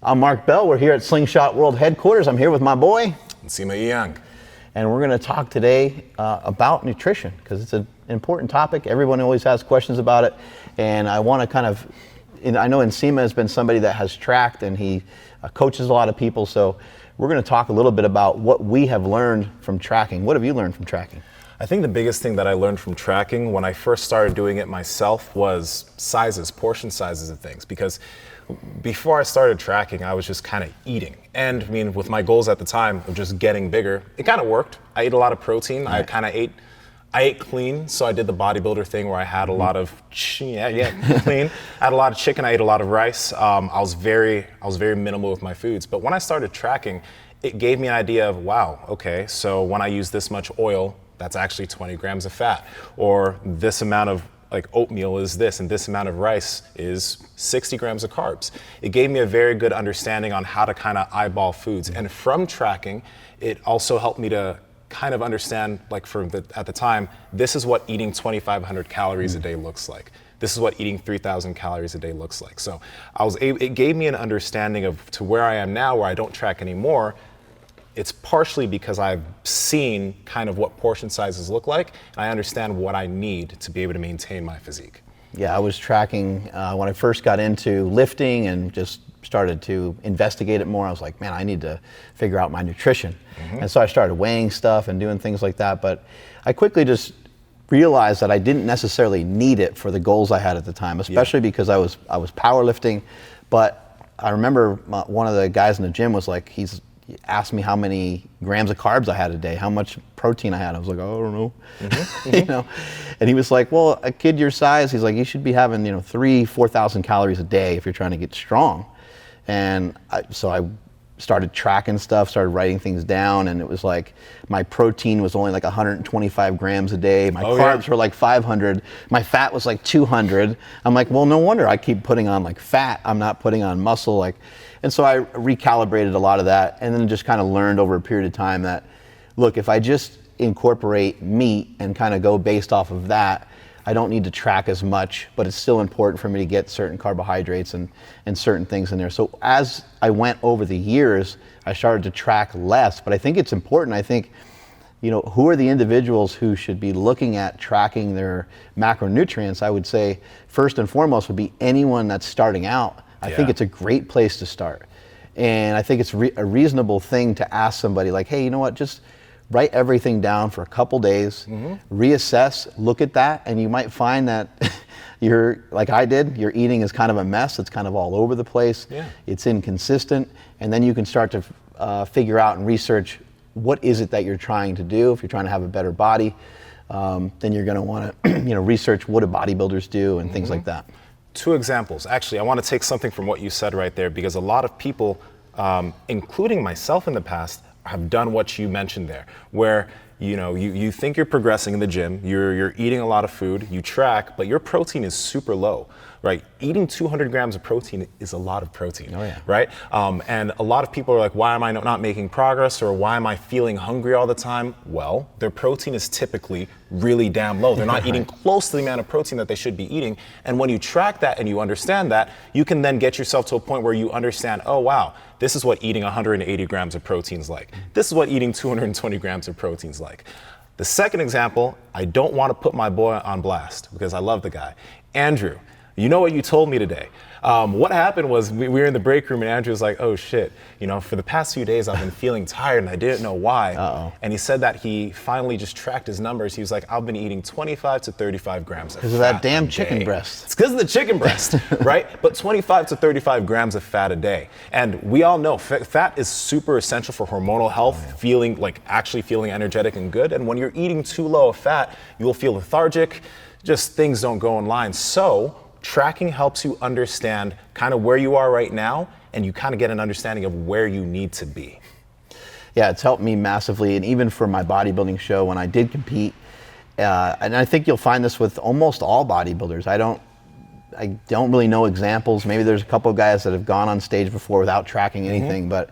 I'm Mark Bell. We're here at Slingshot World Headquarters. I'm here with my boy, Nsima Inyang. And we're going to talk today about nutrition because it's an important topic. Everyone always has questions about it. And I want to I know Nsima has been somebody that has tracked and he coaches a lot of people. So we're going to talk a little bit about what we have learned from tracking. What have you learned from tracking? I think the biggest thing that I learned from tracking when I first started doing it myself was sizes, portion sizes of things. Because before I started tracking, I was just kind of eating. And I mean, with my goals at the time of just getting bigger, it kind of worked. I ate a lot of protein. Right. I ate clean. So I did the bodybuilder thing where I had a lot of, clean. I had a lot of chicken. I ate a lot of rice. I was very minimal with my foods. But when I started tracking, it gave me an idea of, wow, okay, so when I use this much oil, that's actually 20 grams of fat. Or this amount of oatmeal is this, and this amount of rice is 60 grams of carbs. It gave me a very good understanding on how to kind of eyeball foods. And from tracking, it also helped me to kind of understand, at the time, this is what eating 2,500 calories a day looks like. This is what eating 3,000 calories a day looks like. So it gave me an understanding of to where I am now, where I don't track anymore. It's partially because I've seen kind of what portion sizes look like, and I understand what I need to be able to maintain my physique. Yeah, I was tracking when I first got into lifting and just started to investigate it more. I was like, man, I need to figure out my nutrition. Mm-hmm. And so I started weighing stuff and doing things like that. But I quickly just realized that I didn't necessarily need it for the goals I had at the time, especially because I was powerlifting. But I remember one of the guys in the gym was like, he asked me how many grams of carbs I had a day, how much protein I had. I was like, oh, I don't know. Mm-hmm. And he was like, well, a kid your size, he's like, you should be having 4,000 calories a day if you're trying to get strong. And so I started tracking stuff, started writing things down, and it was like my protein was only like 125 grams a day. My carbs were like 500. My fat was like 200. I'm like, well, no wonder I keep putting on fat. I'm not putting on muscle. And so I recalibrated a lot of that, and then just kind of learned over a period of time that, look, if I just incorporate meat and kind of go based off of that, I don't need to track as much, but it's still important for me to get certain carbohydrates and certain things in there. So as I went over the years, I started to track less, but I think it's important. I think, who are the individuals who should be looking at tracking their macronutrients? I would say first and foremost would be anyone that's starting out. I think it's a great place to start. And I think it's a reasonable thing to ask somebody like, hey, you know what, just write everything down for a couple days, reassess, look at that, and you might find that you're, like I did, your eating is kind of a mess. It's kind of all over the place. Yeah. It's inconsistent. And then you can start to figure out and research what is it that you're trying to do. If you're trying to have a better body, then you're going to want to research what do bodybuilders do and things like that. Two examples. Actually, I want to take something from what you said right there, because a lot of people, including myself in the past, have done what you mentioned there, where you think you're progressing in the gym, you're eating a lot of food, you track, but your protein is super low, right? Eating 200 grams of protein is a lot of protein, right? And a lot of people are like, why am I not making progress, or why am I feeling hungry all the time? Well, their protein is typically really damn low. They're not eating close to the amount of protein that they should be eating. And when you track that and you understand that, you can then get yourself to a point where you understand, oh wow, this is what eating 180 grams of protein is like. This is what eating 220 grams of protein is like. The second example, I don't want to put my boy on blast because I love the guy. Andrew, you know what you told me today? What happened was we were in the break room and Andrew was like, oh shit, for the past few days I've been feeling tired and I didn't know why. Uh-oh. And he said that he finally just tracked his numbers. He was like, I've been eating 25 to 35 grams of fat. Because of that damn chicken breast. It's because of the chicken breast, right? But 25 to 35 grams of fat a day. And we all know fat is super essential for hormonal health, actually feeling energetic and good. And when you're eating too low of fat, you will feel lethargic, just things don't go in line. So tracking helps you understand kind of where you are right now, and you kind of get an understanding of where you need to be. Yeah, it's helped me massively, and even for my bodybuilding show when I did compete, and I think you'll find this with almost all bodybuilders. I don't really know examples. Maybe there's a couple of guys that have gone on stage before without tracking anything, but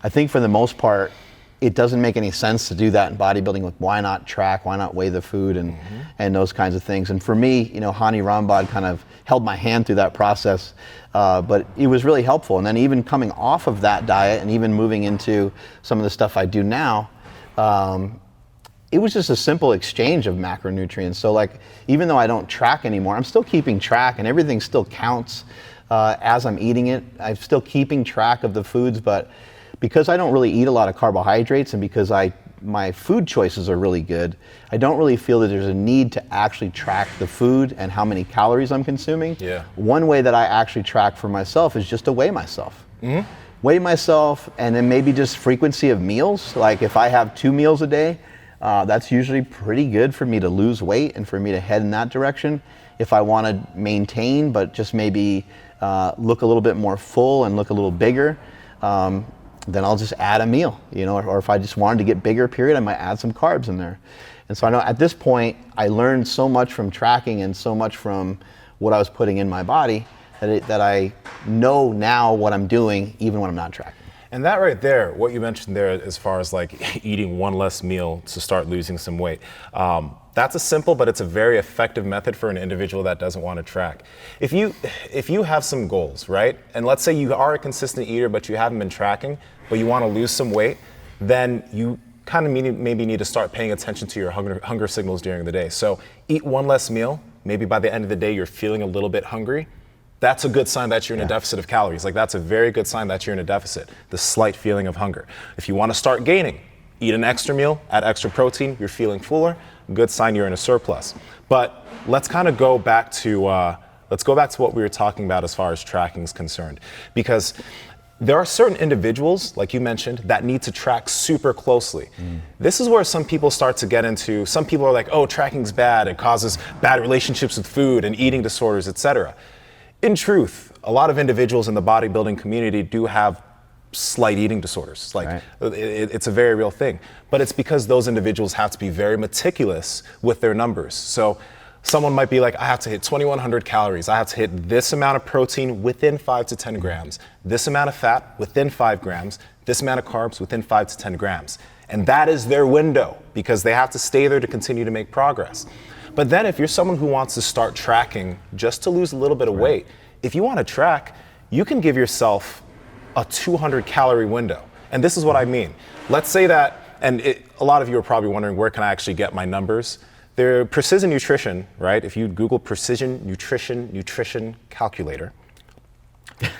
I think for the most part, it doesn't make any sense to do that in bodybuilding. Like, why not track? Why not weigh the food and those kinds of things? And for me, Hani Rambod kind of held my hand through that process, but it was really helpful. And then even coming off of that diet and even moving into some of the stuff I do now, it was just a simple exchange of macronutrients. So like, even though I don't track anymore, I'm still keeping track, and everything still counts as I'm eating it. I'm still keeping track of the foods, but because I don't really eat a lot of carbohydrates, and because my food choices are really good, I don't really feel that there's a need to actually track the food and how many calories I'm consuming. Yeah. One way that I actually track for myself is just to weigh myself. Weigh myself, and then maybe just frequency of meals. Like if I have 2 meals a day, that's usually pretty good for me to lose weight and for me to head in that direction. If I want to maintain, but just maybe look a little bit more full and look a little bigger, then I'll just add a meal, or if I just wanted to get bigger, period, I might add some carbs in there. And so I know at this point, I learned so much from tracking and so much from what I was putting in my body that I know now what I'm doing, even when I'm not tracking. And that right there, what you mentioned there as far as like eating one less meal to start losing some weight, that's a simple, but it's a very effective method for an individual that doesn't want to track. If you have some goals, right? And let's say you are a consistent eater, but you haven't been tracking, but you want to lose some weight, then you kind of maybe need to start paying attention to your hunger signals during the day. So eat one less meal. Maybe by the end of the day, you're feeling a little bit hungry. That's a good sign that you're in a deficit of calories. Like, that's a very good sign that you're in a deficit, the slight feeling of hunger. If you want to start gaining, eat an extra meal, add extra protein, you're feeling fuller, good sign you're in a surplus. But let's kind of go back to what we were talking about as far as tracking is concerned. Because there are certain individuals, like you mentioned, that need to track super closely. This is where some people start to get into, some people are like, oh, tracking's bad, it causes bad relationships with food and eating disorders, etc. In truth, a lot of individuals in the bodybuilding community do have slight eating disorders. Like, it's a very real thing. But it's because those individuals have to be very meticulous with their numbers. So someone might be like, I have to hit 2,100 calories. I have to hit this amount of protein within 5 to 10 grams, this amount of fat within 5 grams, this amount of carbs within 5 to 10 grams. And that is their window, because they have to stay there to continue to make progress. But then if you're someone who wants to start tracking just to lose a little bit of weight, if you want to track, you can give yourself a 200 calorie window. And this is what I mean. Let's say that, and a lot of you are probably wondering, where can I actually get my numbers? They're Precision Nutrition, right? If you Google Precision Nutrition Calculator,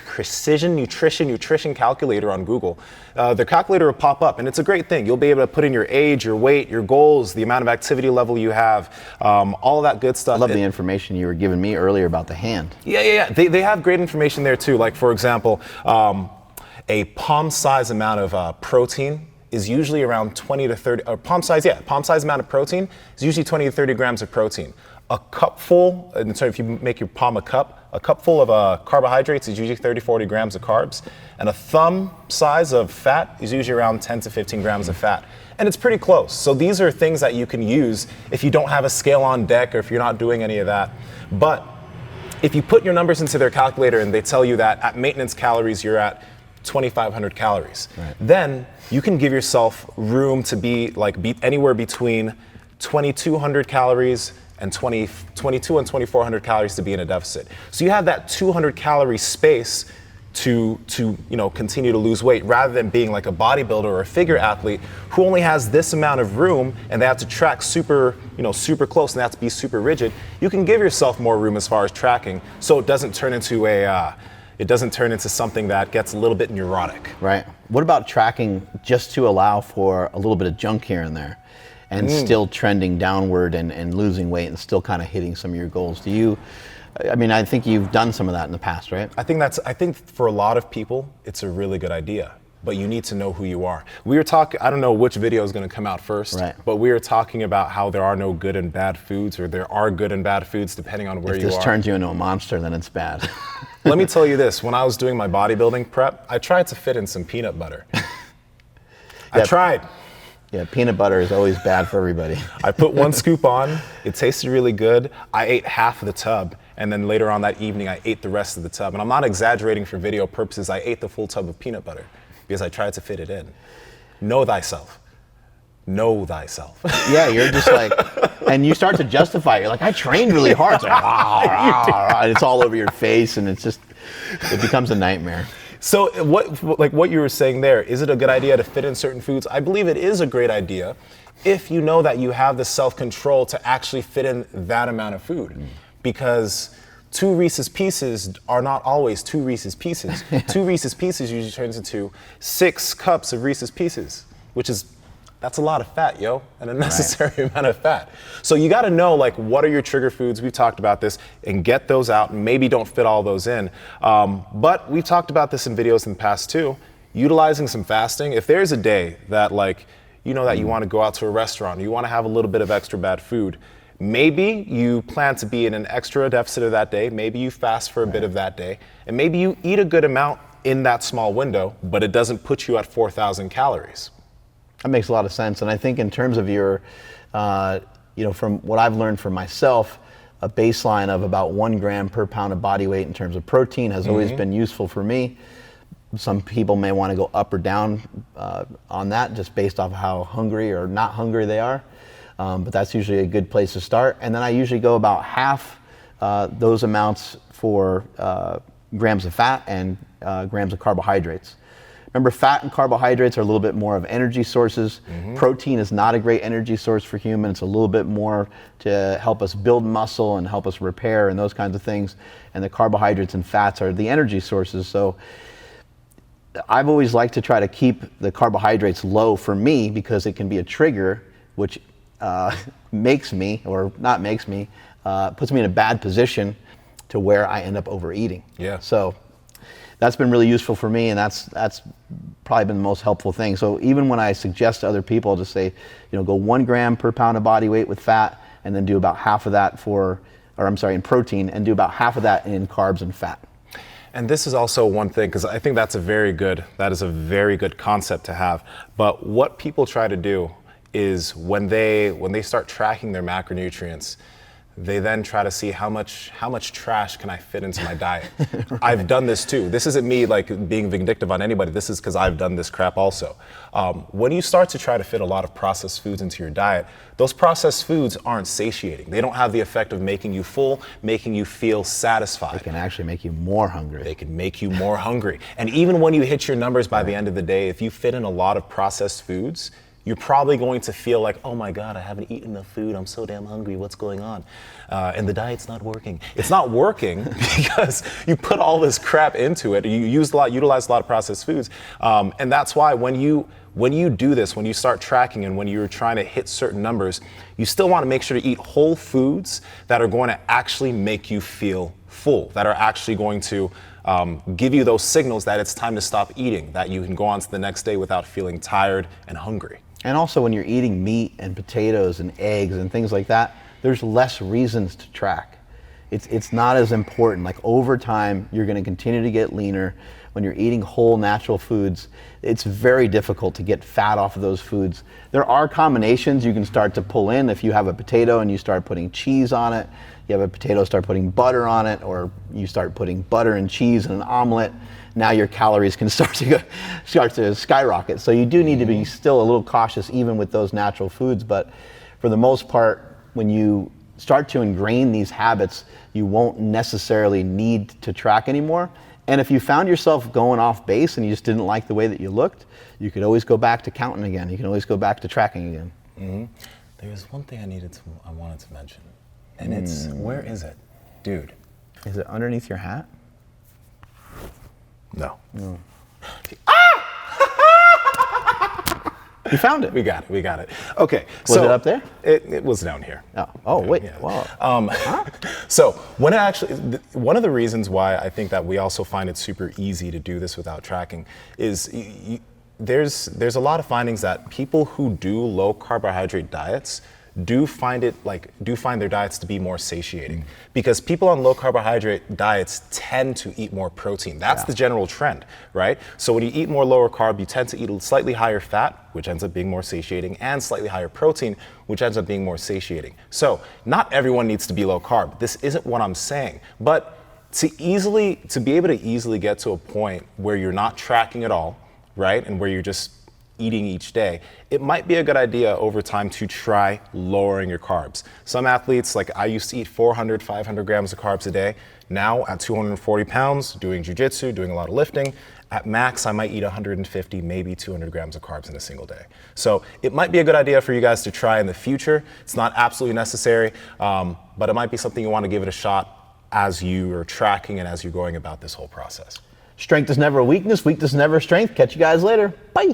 Precision Nutrition Calculator on Google, the calculator will pop up, and it's a great thing. You'll be able to put in your age, your weight, your goals, the amount of activity level you have, all of that good stuff. I love the information you were giving me earlier about the hand. Yeah. They have great information there too. Like, for example, a palm-size amount of protein is usually around 20 to 30, or palm-size amount of protein is usually 20 to 30 grams of protein. A cupful, if you make your palm a cup full of carbohydrates is usually 30, 40 grams of carbs, and a thumb size of fat is usually around 10 to 15 grams of fat. And it's pretty close. So these are things that you can use if you don't have a scale on deck or if you're not doing any of that. But if you put your numbers into their calculator and they tell you that at maintenance calories you're at 2,500 calories, then you can give yourself room to be anywhere between 2,200 calories and 22 and 2,400 calories to be in a deficit. So you have that 200 calorie space to continue to lose weight, rather than being like a bodybuilder or a figure athlete who only has this amount of room and they have to track super close and they have to be super rigid. You can give yourself more room as far as tracking, so it doesn't turn into something that gets a little bit neurotic. Right. What about tracking just to allow for a little bit of junk here and there, and still trending downward and losing weight and still kind of hitting some of your goals? I think you've done some of that in the past, right? I think for a lot of people, it's a really good idea, but you need to know who you are. We were talking, I don't know which video is going to come out first, but we were talking about how there are no good and bad foods, or there are good and bad foods depending on where you are. If this turns you into a monster, then it's bad. Let me tell you this, when I was doing my bodybuilding prep, I tried to fit in some peanut butter. I tried. Yeah, peanut butter is always bad for everybody. I put 1 scoop on, it tasted really good. I ate half of the tub, and then later on that evening, I ate the rest of the tub. And I'm not exaggerating for video purposes, I ate the full tub of peanut butter because I tried to fit it in. Know thyself. Know thyself. Yeah, you're just like, and you start to justify it. You're like, I trained really hard. It's like, and it's all over your face, and it becomes a nightmare. So what you were saying there, is it a good idea to fit in certain foods? I believe it is a great idea if you know that you have the self-control to actually fit in that amount of food. Because 2 Reese's Pieces are not always 2 Reese's Pieces. 2 Reese's Pieces usually turns into 6 cups of Reese's Pieces, that's a lot of fat, yo, an unnecessary amount of fat. So you got to know, like, what are your trigger foods? We've talked about this, and get those out. Maybe don't fit all those in. But we've talked about this in videos in the past too. Utilizing some fasting. If there's a day that, like, you know that you want to go out to a restaurant, you want to have a little bit of extra bad food, maybe you plan to be in an extra deficit of that day. Maybe you fast for a bit of that day, and maybe you eat a good amount in that small window, but it doesn't put you at 4,000 calories. That makes a lot of sense. And I think in terms of your, from what I've learned for myself, a baseline of about 1 gram per pound of body weight in terms of protein has always been useful for me. Some people may want to go up or down on that just based off of how hungry or not hungry they are. But that's usually a good place to start. And then I usually go about half those amounts for grams of fat and grams of carbohydrates. Remember, fat and carbohydrates are a little bit more of energy sources. Protein is not a great energy source for humans. It's a little bit more to help us build muscle and help us repair and those kinds of things. And the carbohydrates and fats are the energy sources. So I've always liked to try to keep the carbohydrates low for me because it can be a trigger, which puts me in a bad position to where I end up overeating. Yeah. So that's been really useful for me, and that's probably been the most helpful thing. So even when I suggest to other people to say, go 1 gram per pound of body weight with fat, and then do about half of that in protein, and do about half of that in carbs and fat. And this is also one thing, because I think that is a very good concept to have. But what people try to do is when they start tracking their macronutrients, they then try to see how much trash can I fit into my diet. Right. I've done this too. This isn't me like being vindictive on anybody. This is because I've done this crap also. When you start to try to fit a lot of processed foods into your diet, those processed foods aren't satiating. They don't have the effect of making you full, making you feel satisfied. They can actually make you more hungry. They can make you more hungry. And even when you hit your numbers by the end of the day, if you fit in a lot of processed foods, you're probably going to feel like, oh my God, I haven't eaten enough food. I'm so damn hungry. What's going on? And the diet's not working. It's not working because you put all this crap into it. You utilize a lot of processed foods. And that's why when you do this, when you start tracking and when you're trying to hit certain numbers, you still want to make sure to eat whole foods that are going to actually make you feel full, that are actually going to give you those signals that it's time to stop eating, that you can go on to the next day without feeling tired and hungry. And also when you're eating meat and potatoes and eggs and things like that, there's less reasons to track. It's not as important. Like over time, you're going to continue to get leaner. When you're eating whole natural foods, it's very difficult to get fat off of those foods. There are combinations you can start to pull in. If you have a potato and you start putting cheese on it, you have a potato, start putting butter on it, or you start putting butter and cheese in an omelet, now your calories can start to skyrocket. So you do need to be still a little cautious even with those natural foods, but for the most part, when you start to ingrain these habits, you won't necessarily need to track anymore. And if you found yourself going off base and you just didn't like the way that you looked, you could always go back to counting again. You can always go back to tracking again. Mm-hmm. There's one thing I wanted to mention, and it's, where is it? Dude. Is it underneath your hat? No. You found it. We got it. Okay. Was it up there? It was down here. Oh, wait. Yeah. Wow. So when it actually, one of the reasons why I think that we also find it super easy to do this without tracking is there's a lot of findings that people who do low carbohydrate diets do find their diets to be more satiating, because people on low carbohydrate diets tend to eat more protein. That's the general trend, right? So when you eat more lower carb, you tend to eat slightly higher fat, which ends up being more satiating, and slightly higher protein, which ends up being more satiating. So not everyone needs to be low carb. This isn't what I'm saying, but to be able to easily get to a point where you're not tracking at all, right? And where you're just eating each day, it might be a good idea over time to try lowering your carbs. Some athletes, like I used to eat 400, 500 grams of carbs a day. Now at 240 pounds, doing jiu-jitsu, doing a lot of lifting, at max I might eat 150, maybe 200 grams of carbs in a single day. So it might be a good idea for you guys to try in the future. It's not absolutely necessary, but it might be something you want to give it a shot as you are tracking and as you're going about this whole process. Strength is never a weakness. Weakness is never a strength. Catch you guys later. Bye.